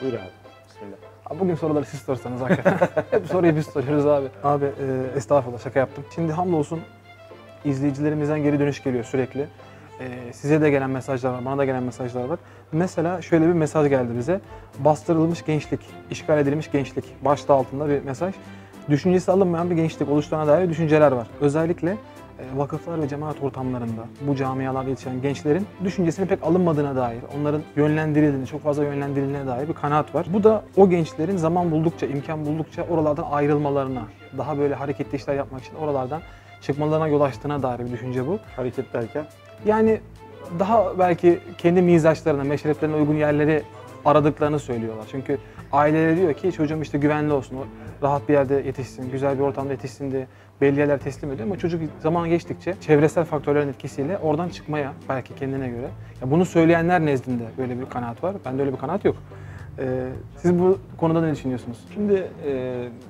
Buyur abi. Bismillah. Abi bugün soruları siz sorsanız hakikaten. Hep soruyu biz soruyoruz abi. Abi estağfurullah, şaka yaptım. Şimdi hamdolsun izleyicilerimizden geri dönüş geliyor sürekli. Size de gelen mesajlar var, bana da gelen mesajlar var. Mesela şöyle bir mesaj geldi bize. Bastırılmış gençlik, işgal edilmiş gençlik. Başta altında bir mesaj. Düşüncesi alınmayan bir gençlik oluşturana dair düşünceler var. Özellikle vakıflar ve cemaat ortamlarında bu camialarda yetişen gençlerin düşüncesini pek alınmadığına dair, onların yönlendirildiğine, çok fazla yönlendirildiğine dair bir kanaat var. Bu da o gençlerin zaman buldukça, imkan buldukça oralardan ayrılmalarına, daha böyle hareketli işler yapmak için oralardan çıkmalarına yol açtığına dair bir düşünce bu. Hareket derken? Yani daha belki kendi mizaçlarına, meşreplerine uygun yerleri aradıklarını söylüyorlar. Çünkü aileleri diyor ki çocuğum işte güvenli olsun, o rahat bir yerde yetişsin, güzel bir ortamda yetişsin diye belli yerler teslim ediyor. Ama çocuk zaman geçtikçe çevresel faktörlerin etkisiyle oradan çıkmaya belki kendine göre. Ya bunu söyleyenler nezdinde böyle bir kanaat var. Bende öyle bir kanaat yok. Siz bu konuda ne düşünüyorsunuz? Şimdi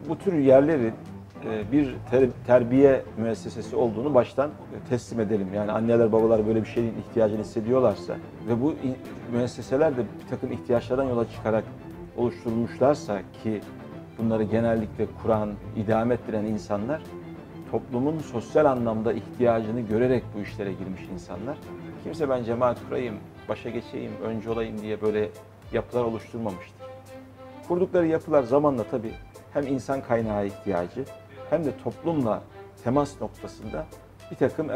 bu tür yerlerin bir terbiye müessesesi olduğunu baştan teslim edelim. Yani anneler babalar böyle bir şeyin ihtiyacını hissediyorlarsa ve bu müesseseler de bir takım ihtiyaçlardan yola çıkarak oluşturulmuşlarsa ki bunları genellikle kuran, idame ettiren insanlar toplumun sosyal anlamda ihtiyacını görerek bu işlere girmiş insanlar. Kimse ben cemaat kurayım, başa geçeyim, önce olayım diye böyle yapılar oluşturmamıştır. Kurdukları yapılar zamanla tabii hem insan kaynağı ihtiyacı hem de toplumla temas noktasında bir takım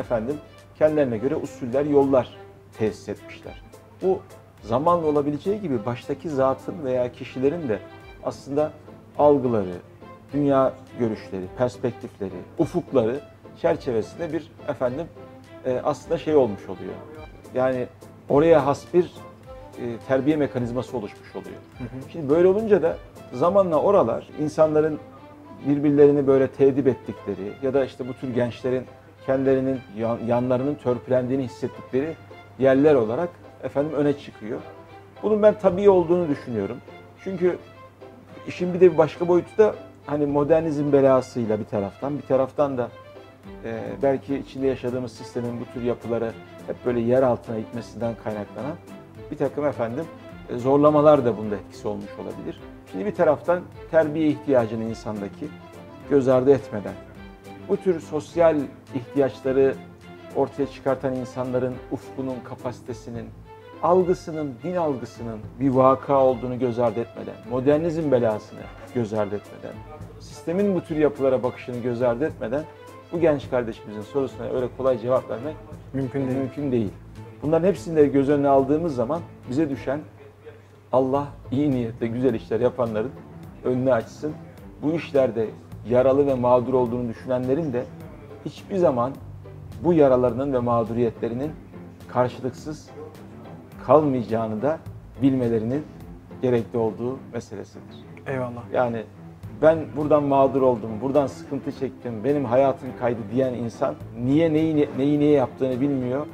kendilerine göre usuller, yollar tesis etmişler. Bu zamanla olabileceği gibi baştaki zatın veya kişilerin de aslında algıları, dünya görüşleri, perspektifleri, ufukları çerçevesinde bir aslında şey olmuş oluyor. Yani oraya has bir terbiye mekanizması oluşmuş oluyor. Şimdi böyle olunca da zamanla oralar insanların birbirlerini böyle tedip ettikleri ya da işte bu tür gençlerin kendilerinin yanlarının törpülendiğini hissettikleri yerler olarak öne çıkıyor. Bunun ben tabii olduğunu düşünüyorum. Çünkü işin bir de bir başka boyutu da hani modernizm belasıyla bir taraftan da belki içinde yaşadığımız sistemin bu tür yapıları hep böyle yer altına itmesinden kaynaklanan bir takım zorlamalar da bunda etkisi olmuş olabilir. Şimdi bir taraftan terbiye ihtiyacını insandaki göz ardı etmeden, bu tür sosyal ihtiyaçları ortaya çıkartan insanların ufkunun, kapasitesinin, algısının, din algısının bir vaka olduğunu göz ardı etmeden, modernizm belasını göz ardı etmeden, sistemin bu tür yapılara bakışını göz ardı etmeden bu genç kardeşimizin sorusuna öyle kolay cevap vermek mümkün değil. Bunların hepsini de göz önüne aldığımız zaman bize düşen Allah iyi niyetle güzel işler yapanların önünü açsın. Bu işlerde yaralı ve mağdur olduğunu düşünenlerin de hiçbir zaman bu yaralarının ve mağduriyetlerinin karşılıksız kalmayacağını da bilmelerinin gerekli olduğu meselesidir. Eyvallah. Yani ben buradan mağdur oldum, buradan sıkıntı çektim, benim hayatım kaydı diyen insan neyi neye yaptığını bilmiyor.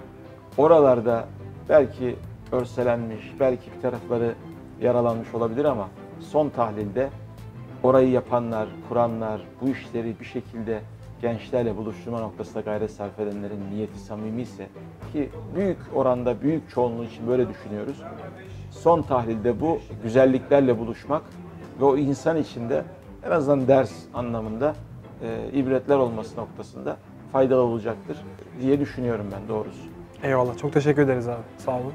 Oralarda belki örselenmiş, belki bir tarafları yaralanmış olabilir ama son tahlilde orayı yapanlar, kuranlar, bu işleri bir şekilde gençlerle buluşturma noktasında gayret sarf edenlerin niyeti samimi ise ki büyük oranda, büyük çoğunluğu için böyle düşünüyoruz. Son tahlilde bu güzelliklerle buluşmak ve o insan içinde en azından ders anlamında ibretler olması noktasında faydalı olacaktır diye düşünüyorum ben doğrusu. Eyvallah. Çok teşekkür ederiz abi. Sağ olun.